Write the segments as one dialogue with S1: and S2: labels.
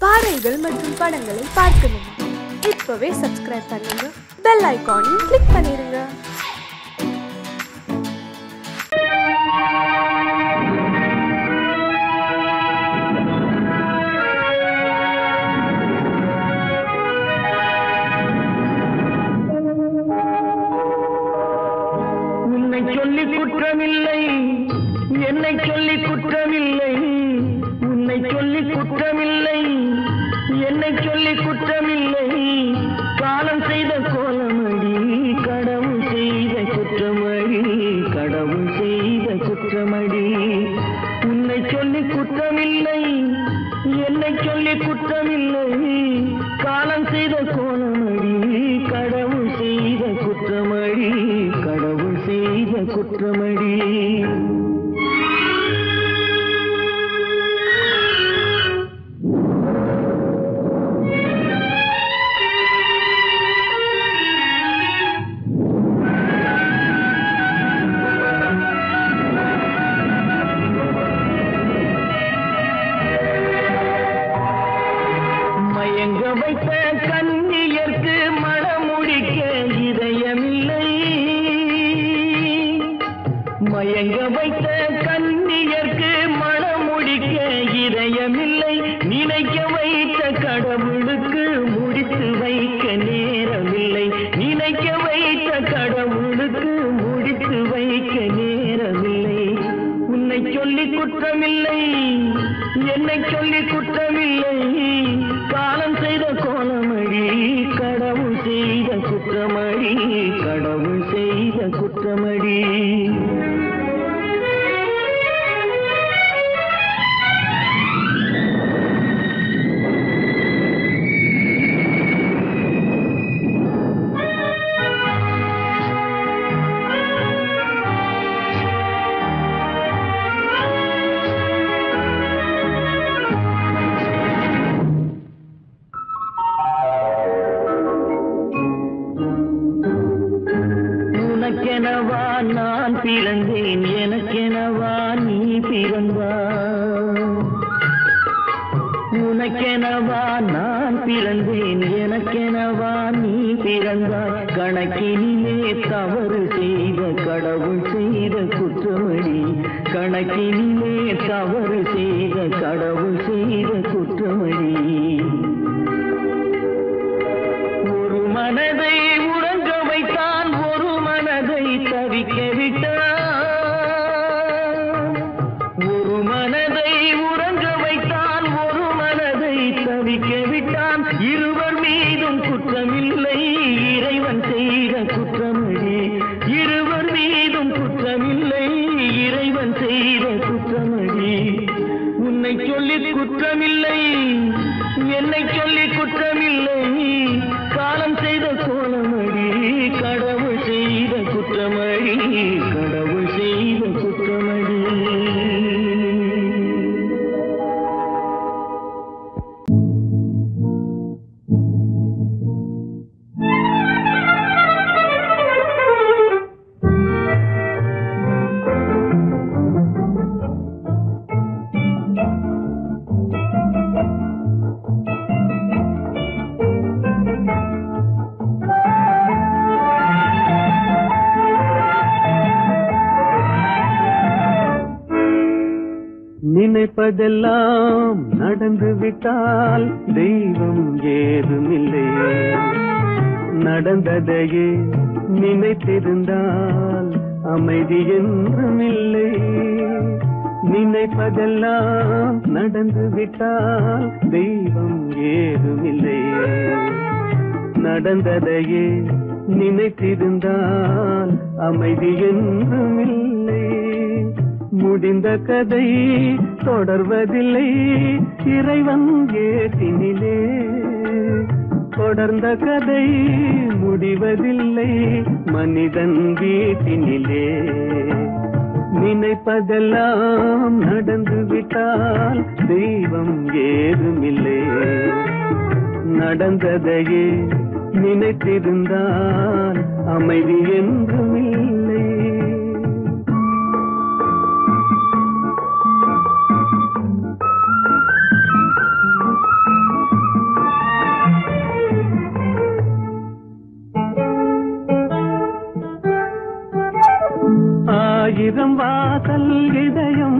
S1: பாடல்கள் மற்றும் படங்களை பார்க்கணுமா? இப்பவே சப்ஸ்கிரைப் பண்ணுங்க, பெல் ஐகானையும் கிளிக் பண்ணிருங்க.
S2: உன்னை சொல்லி குற்றமில்லை, என்னை சொல்லி குற்றமில்லை, உன்னை சொல்லி குற்றமில்லை, என்னை சொல்லி குற்றமில்லை, காலம் செய்த கோலமடி, கடவுள் செய்த குற்றமடி, கடவுள் செய்த குற்றமடி. உன்னை சொல்லி குற்றமில்லை, என்னை சொல்லி குற்றமில்லை, காலம் செய்த கோலமடி, கடவுள் செய்த குற்றமடி, கடவுள் செய்த குற்றமடி. மயங்க வைத்த கண்ணியர்க்கு மணமுடிக்க இதயமில்லை, மயங்க வைத்த கண்ணியர்க்கு மணமுடிக்க இதயமில்லை, நினைக்க வைத்த கடவுளுக்கு முடித்து வைக்க நேரமில்லை, நினைக்க வைத்த கடவுளுக்கு முடித்து வைக்க நேரமில்லை. உன்னை சொல்லி குற்றமில்லை, என்னை சொல்லி குற்றமில்லை, காலம் செய்த கோலமடி, கடவுள் செய்த குற்றமடி, கடவுள் செய்த குற்றமடி. உனக்கெனவா நான் பிறந்தேன், எனக்கெனவா நீ பிறந்தாய், உனக்கெனவா நான் பிறந்தேன், எனக்கெனவா நீ பிறந்தாய், கணக்கினிலே தவறு செய்த கடவுள் செய்த குற்றமடி, கணக்கினிலே தவறு செய்த கடவுள் செய்த குற்றமடி. ஒரு மனதை உறங்க வைத்தான், ஒரு மனதை தவிக்க விட்டான், ஒரு மனதை உறங்க வைத்தான், ஒரு மனதை தவிக்க விட்டான், இருவர் மீதும் குற்றமில்லை, இறைவன் செய்த குற்றமடி, இருவர் மீதும் குற்றமில்லை, இறைவன் செய்த குற்றமடி. உன்னை சொல்லி குற்றமில்லை, என்னை சொல்லி குற்றமில்லை, காலம் செய்த கோலமடி, கடவுள் செய்த குற்றமடி, கடவுள் செய்த குற்றமடி. நினைப்பதெல்லாம் நடந்து விட்டால் தெய்வம் ஏதுமில்லை, நடந்ததையே நினைத்திருந்தால் அமைதி என்றுமில்லை, நினைப்பதெல்லாம் நடந்து விட்டால் தெய்வம் ஏதுமில்லை, நடந்ததையே நினைத்திருந்தால் அமைதி என்றுமில்லை. முடிந்த கதை தொடர்வதில்லை, இறைவன் ஏற்றினிலே, தொடர்ந்த கதை முடிவதில்லை, மனிதன் வீட்டினிலே. நினைப்பதெல்லாம் நடந்து விட்டால் தெய்வம் ஏதுமில்லை, நடந்ததையே நினைத்திருந்தால் அமைதி என்றுமில்லை. ஆயிரம் வாசல் இதயம்,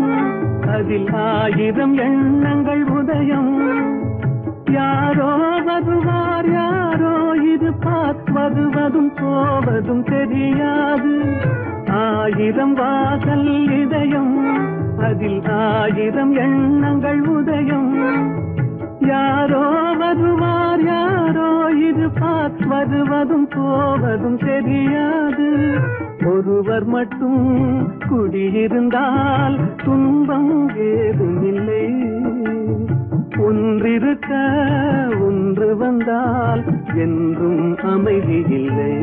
S2: அதில் ஆயிரம் எண்ணங்கள் உதயம். யாரோ வருவார் யாரோ இருப்பார், வருவதும் போவதும் தெரியாது. ஆயிரம் வாசல் இதயம், அதில் ஆயிரம் எண்ணங்கள் உதயம். யாரோ வருவார் யாரோ இருப்பார், வருவதும் போவதும் தெரியாது. ஒருவர் மட்டும் குடியிருந்தால் துன்பம் ஏதுமில்லை. ஒன்றிருக்க ஒன்று வந்தால் என்றும் அமைதி இல்லை.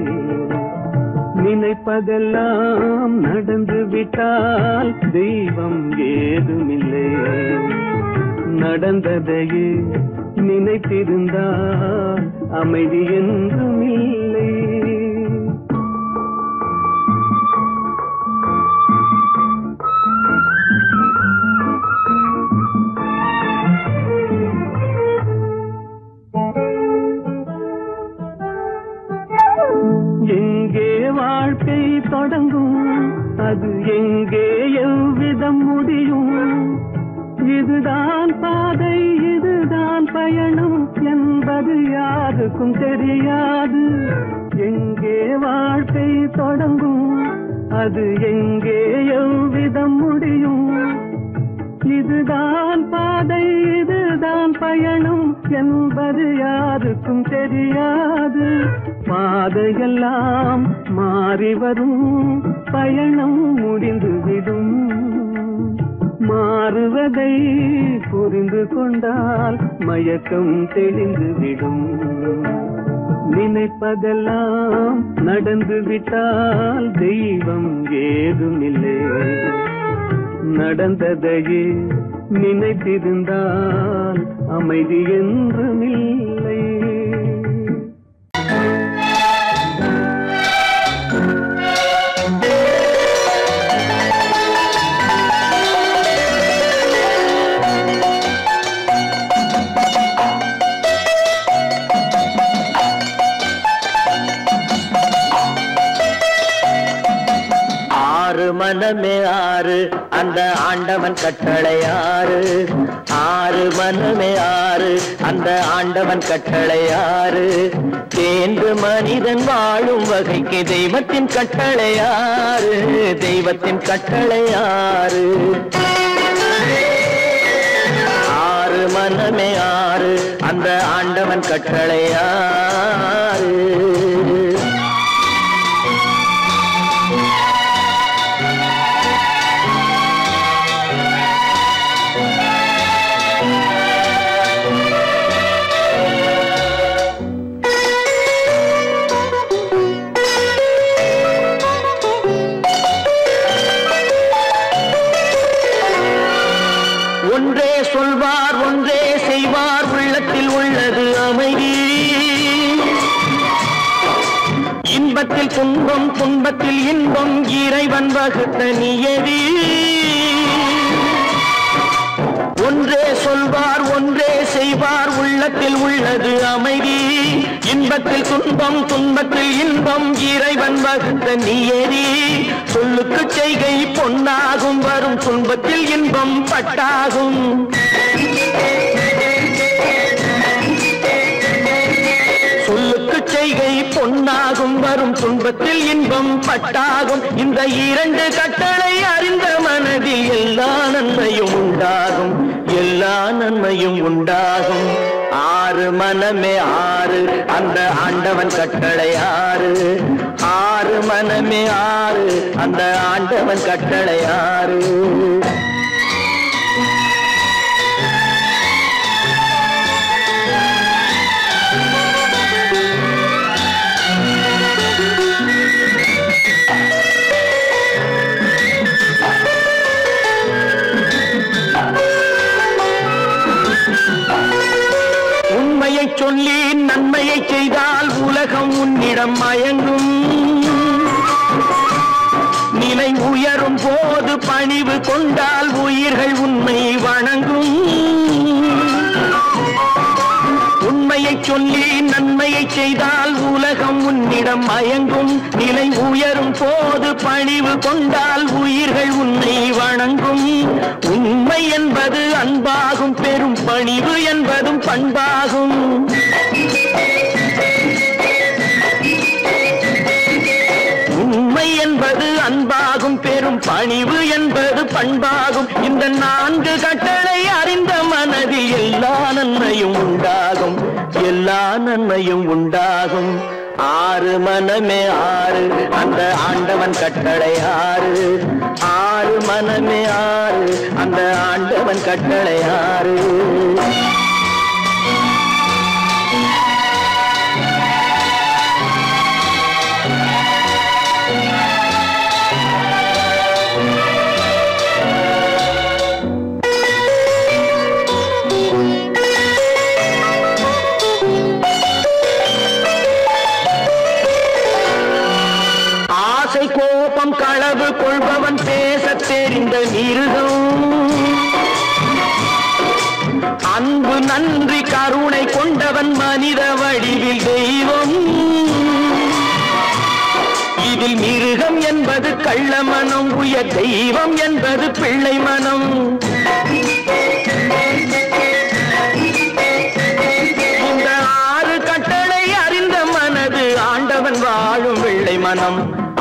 S2: நினைப்பதெல்லாம் நடந்து விட்டால் தெய்வம் ஏதுமில்லை. நடந்ததையே நினைத்திருந்தால் அமைதி என்றும் இல்லை. எங்கே வாழ்க்கை தொடங்கும், அது எங்கே எவ்விதம் முடியும்? இதுதான் பாதை இதுதான் பயணம் என்பது யாருக்கும் தெரியாது. எங்கே வாழ்க்கை தொடங்கும், அது எங்கே எவ்விதம் முடியும்? இதுதான் பாதை இதுதான் பயணம் என்பது யாருக்கும் தெரியாது. பாதையெல்லாம் மாறி வரும், பயணம் முடிந்துவிடும். மாறுவதை புரிந்து கொண்டால் மயக்கம் தெளிந்துவிடும். நினைப்பதெல்லாம் நடந்து விட்டால் தெய்வம் ஏதுமில்லை. நடந்ததையே நினைத்திருந்தால் அமைதி என்றுமில்லை.
S3: மனமே ஆறு, அந்த ஆண்டவன் கட்டளை ஆறு. ஆறு மனமே ஆறு, அந்த ஆண்டவன் கட்டளை ஆறு. தேர்ந்து மனிதன் வாழும் வகைக்கு தெய்வத்தின் கட்டளை ஆறு. தெய்வத்தின் கட்டளை ஆறு. ஆறு மனமே ஆறு, அந்த ஆண்டவன் கட்டளை ஆறு. ஒன்றே சொல்வார் ஒன்றே செய்வார், உள்ளத்தில் உள்ளது அமைதி. இன்பத்தில் துன்பம் துன்பத்தில் இன்பம், இறைவன் வகுத்த நியதி. ஒன்றே சொல்வார் ஒன்றே செய்வார், உள்ளத்தில் உள்ளது அமைதி. இன்பத்தில் துன்பம் துன்பத்தில் இன்பம், இறைவன் வகுத்த நியதி. சொல்லுக்கு செய்கை பொன்னாகும், வரும் துன்பத்தில் இன்பம் பட்டாகும். சொல்லுக்கு செய்கை பொன்னாகும், வரும் துன்பத்தில் இன்பம் பட்டாகும். இந்த இரண்டு கட்டளை அறிந்த மனதில் எல்லா நன்மையும் உண்டாகும். எல்லா நன்மையும் உண்டாகும். ஆறு மனமே ஆறு, அந்த ஆண்டவன் கட்டளை ஆறு. ஆறு மனமே ஆறு, அந்த ஆண்டவன் கட்டளை ஆறு. உண்மையை சொல்லி நன்மையை செய்தால் உலகம் உன்னிடம் மயங்கும். நிலை உயரும் போது பணிவு கொண்டால் உயிர்கள் உன்னை வணங்கும். உண்மையை சொல்லி நன்மையை செய்தால் உலகம் உன்னிடம் மயங்கும் நிலை உயரும் போது பணிவு கொண்டால் உயிர்கள் உன்னை வணங்கும் உண்மை என்பது அன்பாகும் பெரும் பணிவு என்பதும் பண்பாகும் உண்மை என்பது அன்பாகும் பெரும் பணிவு என்பது பண்பாகும் இந்த 4 கட்டளை அறிந்த மனதில் எல்லா நன்மையும் உண்டாகும் எல்லா நன்மையும் உண்டாகும் 6 மனமே 6 அந்த ஆண்டவன் கட்டளை 6 6 மனமே 6 அந்த ஆண்டவன் கட்டளை 6 கோபம் களவு கொள்பவன் பேசத் தெரிந்த மிருகம் அன்பு நன்றி கருணை கொண்டவன் மனித வடிவில் தெய்வம் இதில் மிருகம் என்பது கள்ள மனம் உயர் தெய்வம் என்பது பிள்ளை மனம் இந்த 6 கட்டளை அறிந்த மனது ஆண்டவன் வாழும் வெள்ளை மனம்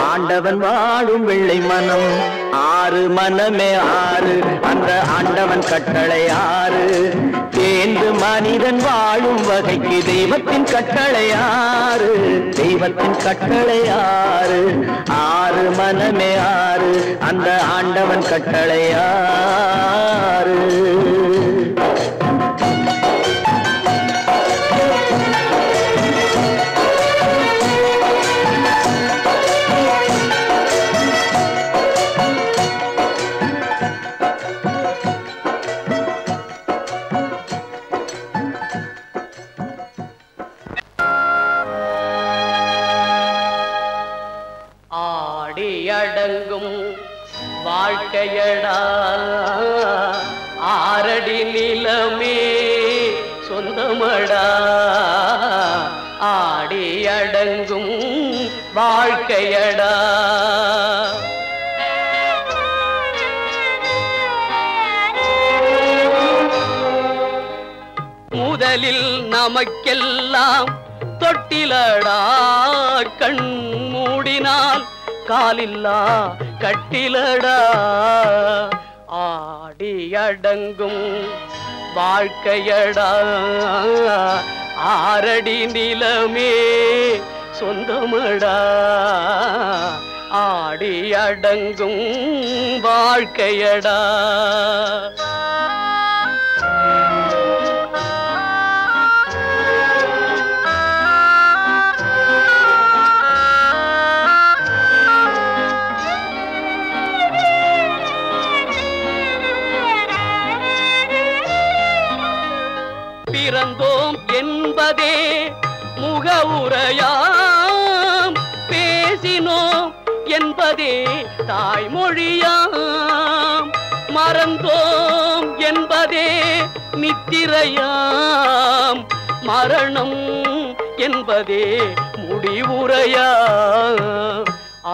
S3: ஆண்டவன் வாழும் வெள்ளை மனம் 6 மனமே 6 அந்த ஆண்டவன் கட்டளை 6 தேர்ந்து மனிதன் வாழும் வகைக்கு தெய்வத்தின் கட்டளை 6 தெய்வத்தின் கட்டளை 6 6 மனமே 6 அந்த ஆண்டவன் கட்டளை 6 அடங்கும் வாழ்க்கையடா 6 அடி நிலமே சொந்தமடா ஆடி அடங்கும் வாழ்க்கையடா முதலில் நமக்கெல்லாம் தொட்டிலடா கண் மூடினால் காலில்லா கட்டிலடா ஆடி அடங்கும் வாழ்க்கையடா 6 அடி நிலமே சொந்தமடா ஆடி அடங்கும் வாழ்க்கையடா பிறந்தோம் என்பதே முகவுரையாம் பேசினோம் என்பதே தாய்மொழியாம் மறந்தோம் என்பதே நித்திரையாம் மரணம் என்பதே முடிவுரையாம்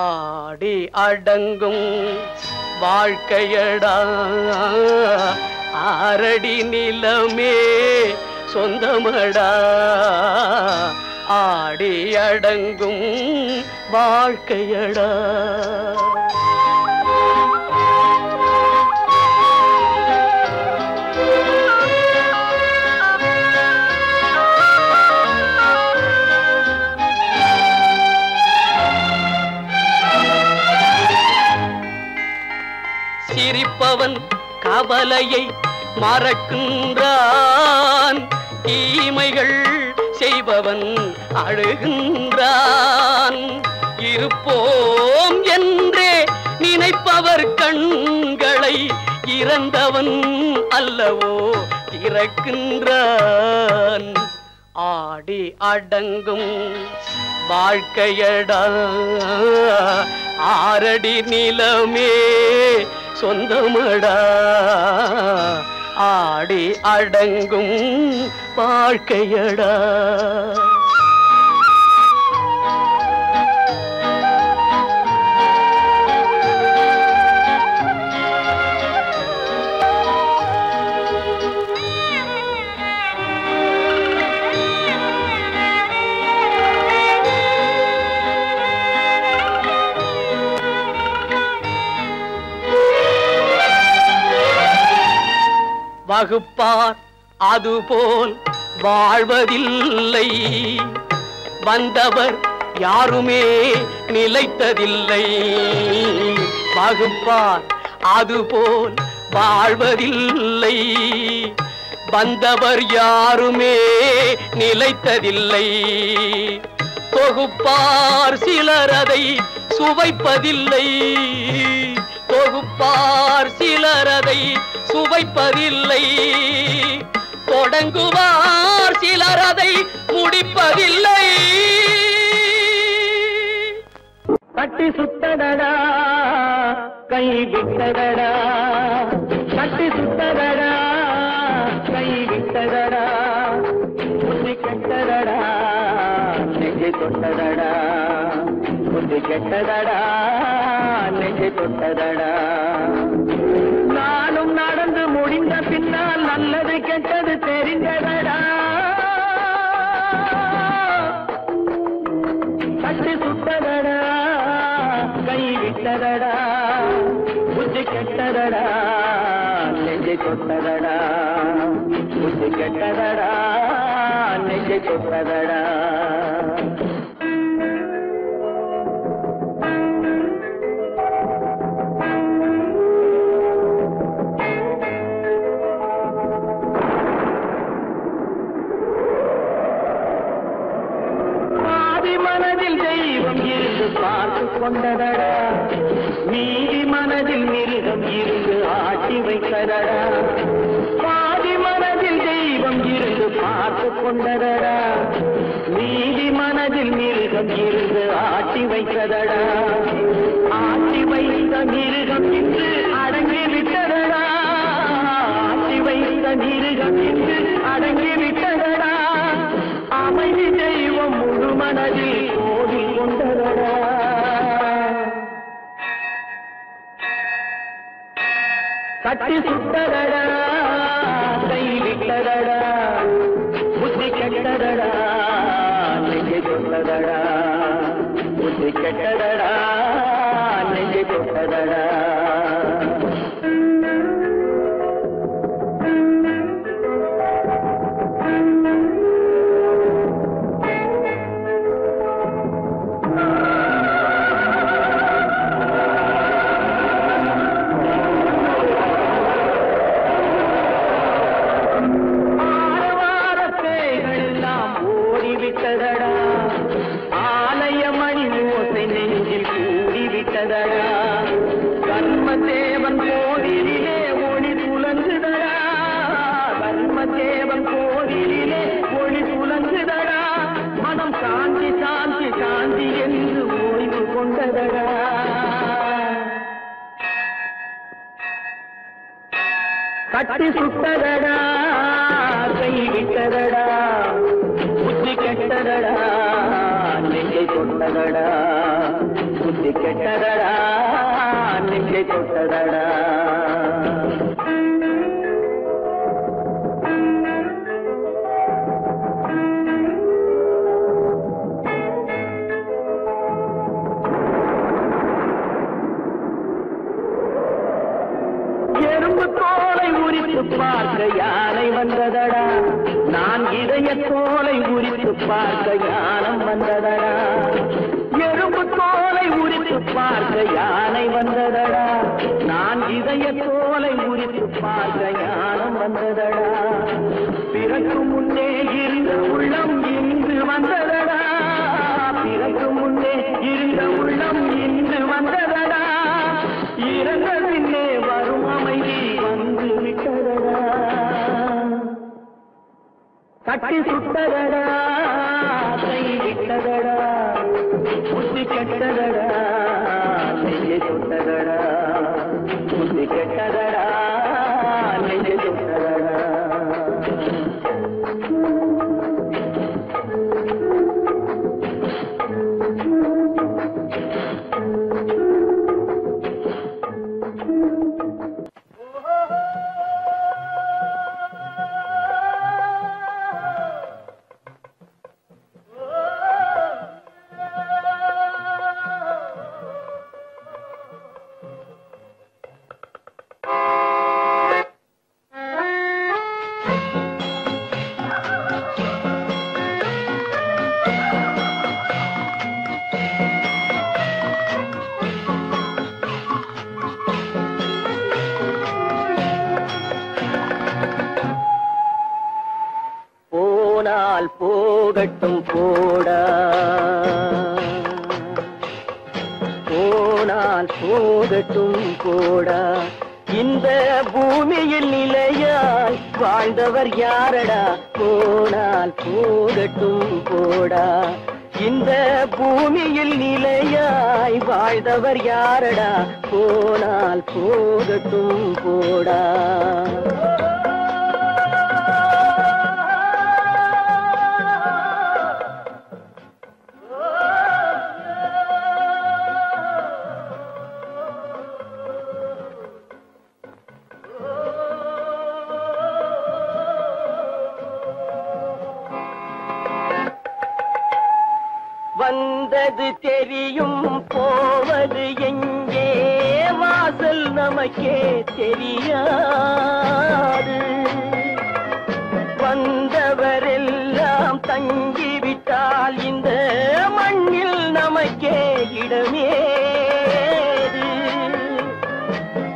S3: ஆடி அடங்கும் வாழ்க்கையடா 6 அடி நிலமே சொந்தமடா ஆடி அடங்கும் வாழ்க்கையடா சிரிப்பவன் கவலையை மறக்கின்றான் தீமைகள் செய்பவன் அழுகின்றான் இருப்போம் என்றே நினைப்பவர் கண்களை இறந்தவன் அல்லவோ திறக்கின்றான் ஆடி அடங்கும் வாழ்க்கையடா 6 அடி நிலமே சொந்தமடா ஆடி அடங்கும் வாழ்க்கையடா வகுப்பார் அதுபோல் வாழ்வதில்லை. வந்தவர் யாருமே நிலைத்ததில்லை. வகுப்பார் அதுபோல் வாழ்வதில்லை. வந்தவர் யாருமே நிலைத்ததில்லை. தொகுப்பார் சிலர் அதை சுவைப்பதில்லை. தொகுப்பார் சிலர் அதை சுவைப்பதில்லை. தொடங்குவார் சிலர் அதை முடிப்பதில்லை.
S2: கட்டி சுத்தடடா கை விட்டதடா, கட்டி சுத்தடடா கை விட்டதடா, புத்தி கெட்டதடா நெஞ்சை தொட்டதடா, புத்தி கெட்டதடா நெஞ்சை தொட்டதடா. நானும் நடந்து முடிந்த பின்னால் நல்லது கெட்டது தெரிந்ததடா. கட்டி சுட்டதடா கை விட்டதடா, புத்தி கெட்டதடா நெஞ்சை தொட்டதடா, புத்தி கெட்டதடா நெஞ்சை தொட்டதடா. மனதில் தெய்வம் இருந்து பார்த்து கொண்டதடா, நீதி மனதில் மிருகம் இருந்து ஆட்டி வைத்ததடா. பாதி மனதில் தெய்வம் இருந்து பார்த்து கொண்டதடா, நீதி மனதில் மிருகம் இருந்து ஆட்டி வைத்ததடா. ஆட்டி வைத்த மிருகம் இன்று அடங்கி விட்டதடா, ஆட்டி வைத்த மிருகம் இன்று அடங்கி விட்டதடா. அமைதி தெய்வம் முழு மனதில் கோவில் கொண்டதடா. கட்டி சுட்டதடா கை விட்டதடா, புத்தி கெட்டதடா நெஞ்சை தொட்டதடா, புத்தி கெட்டதடா நெஞ்சை தொட்டதடா. கர்மதேவன் கோவிலிலே ஒளி துலங்குதடா, கர்மதேவன் கோவிலிலே ஒளி துலங்குதடா. மனம் சாந்தி சாந்தி சாந்தி என்று ஓய்வு கொண்டதடா. கட்டி சுட்டதடா கை விட்டதடா, புத்தி கெட்டதடா நெஞ்சை தொட்டதடா, புத்தி கெட்டதடா நெஞ்சை தொட்டதடா. எறும்பு தோலை உரித்து பார்க்க யானை வந்ததடா, நான் இதய தோலை உரித்து பார்க்க யானம் வந்ததடா. எறும்பு தோலை உரித்து பார்க்க யானை வந்ததடா, நான் இதய தோலை உரித்து பார்க்க யானம் வந்ததடா. பிறகு முன்னே இருந்த உள்ளம் இன்று வந்ததடா, பிறகு முன்னே இருந்த உள்ளம் இன்று வந்ததடா. இறந்த பின்னே வரும் அமைதி வந்து விட்டதடா. கட்டி சுட்டதடா கை விட்டதடா, புத்தி கெட்டதடா நெஞ்சை தொட்டதடா, புத்தி கெட்டதடா நெஞ்சை தொட்டதடா.
S3: போனால் போகட்டும் போடா, போனால் போகட்டும் போடா. இந்த பூமியில் நிலையாய் வாழ்ந்தவர் யாரடா, போனால் போகட்டும் போடா. இந்த பூமியில் நிலையாய் வாழ்ந்தவர் யாரடா, போனால் போகட்டும் போடா. வந்தது தெரியும் போவது எங்கே, வாசல் நமக்கே தெரியாது. வந்தவரெல்லாம் தங்கிவிட்டால் இந்த மண்ணில் நமக்கே இடமேது.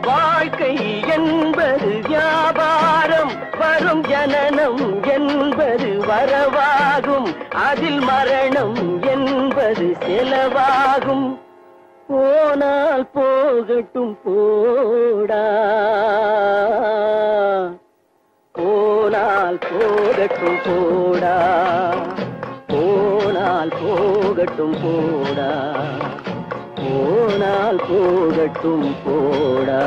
S3: வாழ்க்கை என்பது வியாபாரம், வரும் ஜனனம் என்பது வரவாகும், அதில் மரணம் என்பது செலவாகும். போனால் போகட்டும் போடா, போனால் போகட்டும் போடா, போனால் போகட்டும் போடா, போனால் போகட்டும் போடா.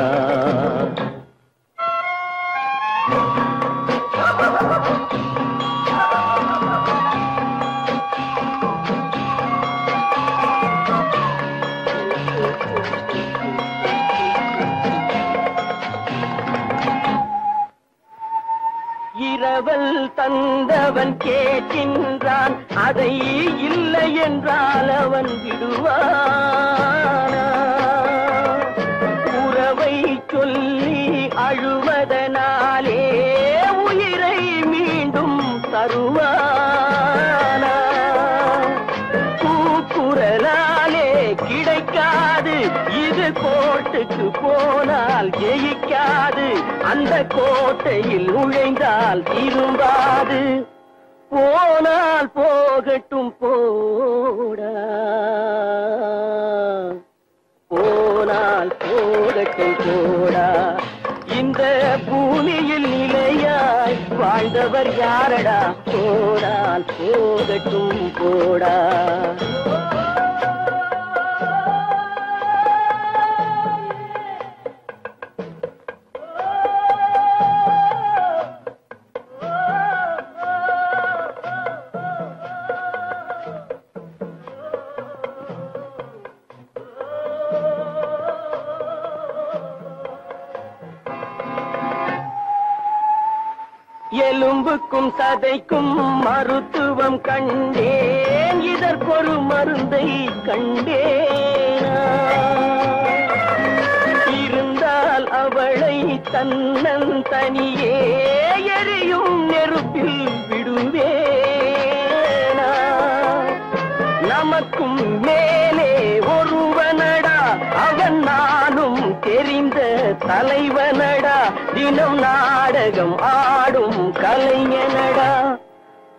S3: இரவல் தந்தவன் கேட்கின்றான், அதை இல்லை என்றால் அவன் விடுவானா? உறவை சொல்லி அழுவதனாலே உயிரை மீண்டும் தருவானா? கூக்குரலாலே கிடைக்காது, இது கோட்டுக்கு போனால் ஜெயிக்காது, அந்த கோட்டையில் நுழைந்தால் திரும்பாது. போனால் போகட்டும் போடா, போனால் போகட்டும் போடா. இந்த பூமியில் நிலையாய் வாழ்ந்தவர் யாரடா, போனால் போகட்டும் போடா. எலும்புக்கும் சதைக்கும் மருத்துவம் கண்டேன், இதற்கொரு மருந்தை கண்டேனா? இருந்தால் அவளை தன்னன் தனியே எரியும் நெருப்பில் விடுவேனா? நமக்கும் மேலே ஒருவனடா, அவன் நானும் தெரிந்த தலைவனடா, தினம் நாடகம் ஆடும் கலைஞனடா.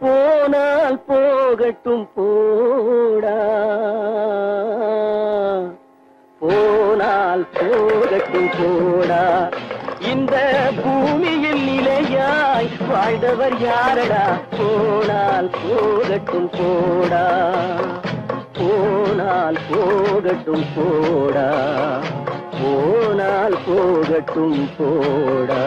S3: போனால் போகட்டும் போடா, போனால் போகட்டும் போடா. இந்த பூமியில் நிலையாய் வாழ்ந்தவர் யாரடா, போனால் போகட்டும் போடா, போனால் போகட்டும் போடா, போனால் போகட்டும் போடா.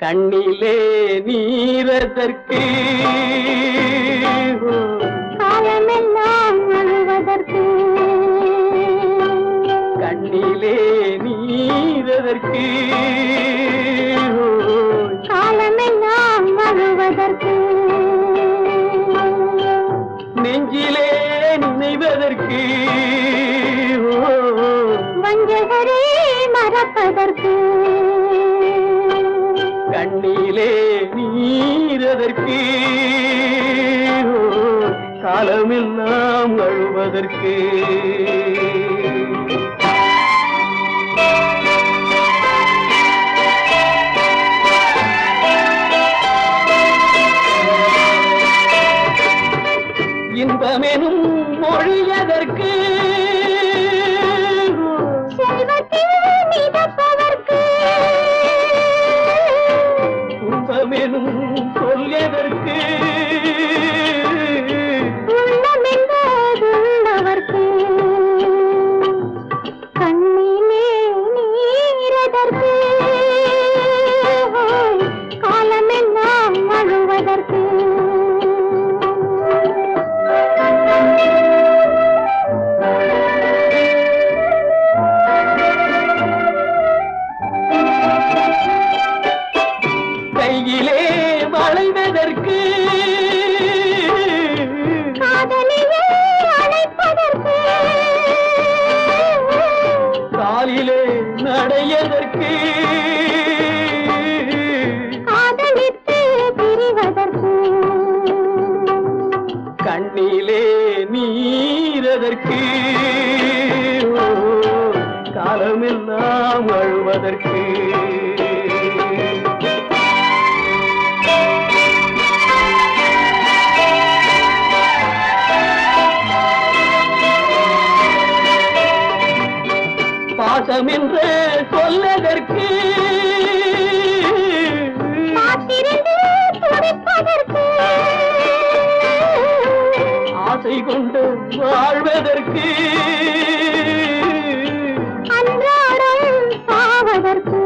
S3: கண்ணிலே நீரதற்கு காலமெல்லாம் அழுவதற்கு, கண்ணிலே கண்ணிலே நீரதற்கு
S4: காலமெல்லாம் அழுவதற்கு
S3: நெஞ்சிலே நினைவதற்கு
S4: வஞ்சகரே மறப்பதற்கு
S3: கண்ணிலே நீரதற்கு காலமெல்லாம் அழுவதற்கு இன்பமெனும் மொழியதற்கு
S4: செல்வத்தில் மிதப்பதற்கு
S3: துன்பமெனும் சொல்லியதற்கு
S4: உள்ளமென்பதுள்ளவர்க்கு கண்ணிலே நீரதற்கு காலமெல்லாம் அழுவதற்கு
S3: கையிலே வளைவதற்கு
S4: காதலிலே அழைப்பதற்கு
S3: காலிலே நடையதற்கு
S4: காதலித்து பிரிவதற்கு
S3: கண்ணிலே நீரதற்கு காலமெல்லாம் அழுவதற்கு பாசம் என்று சொல்லதற்கு
S4: காத்திருந்து துடிப்பதற்கு
S3: ஆசை கொண்டு வாழ்வதற்கு
S4: அன்றாடம் சாவதற்கு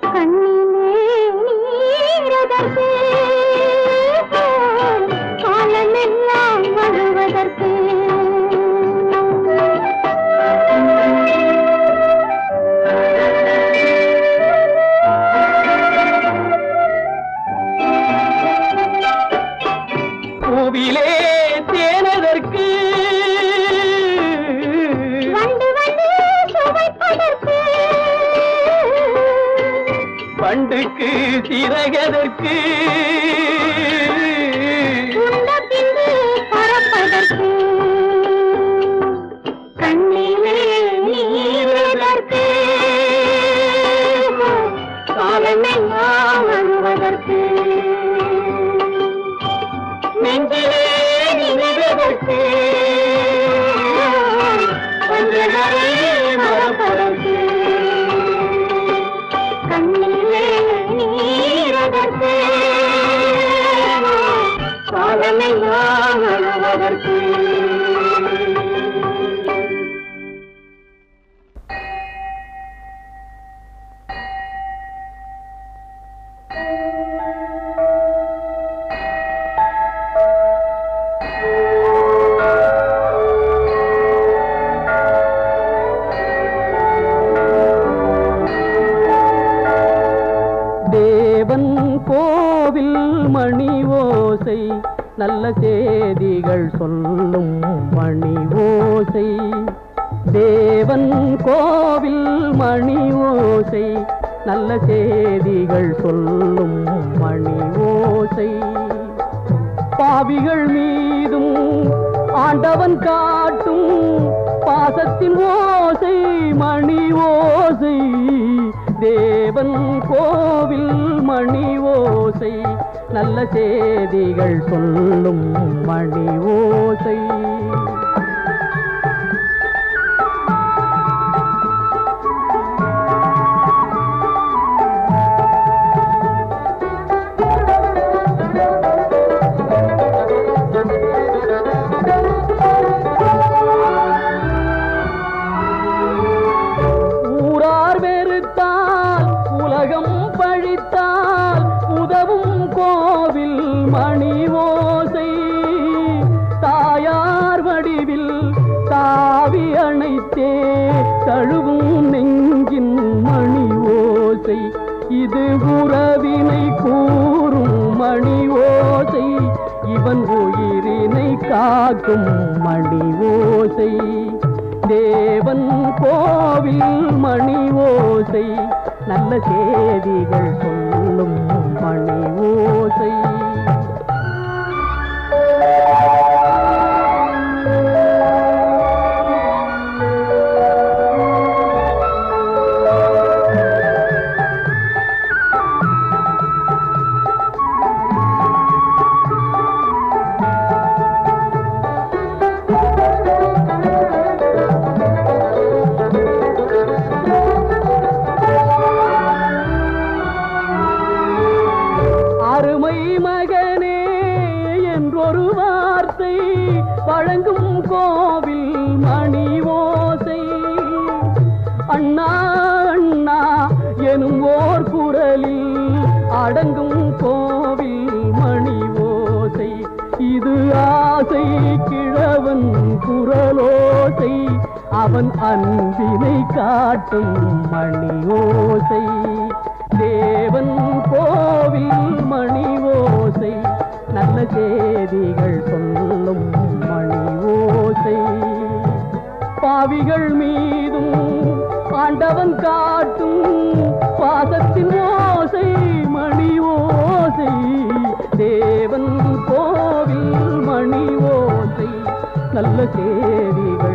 S4: கண்ணிலே நீரதற்கு காலமெல்லாம் அழுவதற்கு
S3: பூவிலே தேனதற்கு
S4: வந்து வந்து சுவைப்பதற்கு
S3: பண்டுக்கு சிறகதற்கு
S4: உண்ட பின்பு பறப்பதற்கு கண்ணிலே நீரதற்கு காலமெல்லாம் அழுவதற்கு
S3: நெஞ்சிலே நினைவதற்கு
S4: வஞ்சகரே மறப்பதற்கு கண்ணிலே நீரதற்கு காலமெல்லாம் அழுவதற்கு
S3: தேவன் கோவில் மணி ஓசை நல்ல செய்திகள் சொல்லும் மணி ஓசை தேவன் கோவில் மணி ஓசை நல்ல செய்திகள் சொல்லும் மணி ஓசை பாவிகள் மீதும் ஆண்டவன் காட்டும் பாசத்தின் ஓசை மணி ஓசை தேவன் கோவில் மணி ஓசை நல்ல செய்திகள் சொல்லும் மணி ஓசை ஊரார் வெறுத்தால் உலகம் பழித்தால் உதவும் கோவில் மணி ஓசை தாயார் தழுவும் நெஞ்சின் மணி ஓசை இது உறவினை கூறும் மணி ஓசை இவன் உயிரினை காக்கும் மணி ஓசை தேவன் கோவில் மணி ஓசை நல்ல செய்திகள் சொல்லும் மணி ஓசை வழங்கும் கோவில் மணி ஓசை அண்ணா அண்ணா எனும் ஓர் குரலில் அடங்கும் கோவில் மணி ஓசை இது ஆசை கிழவன் குரலோசை அவன் அன்பினை காட்டும் மணி ஓசை தேவன் கோவில் மணி ஓசை நல்ல செய்திகள் சொல்லும் மணி ஓசை பாவிகள் மீதும் ஆண்டவன் காட்டும் பாசத்தின் ஓசை மணி ஓசை தேவன் கோவில் மணி ஓசை நல்ல செய்திகள்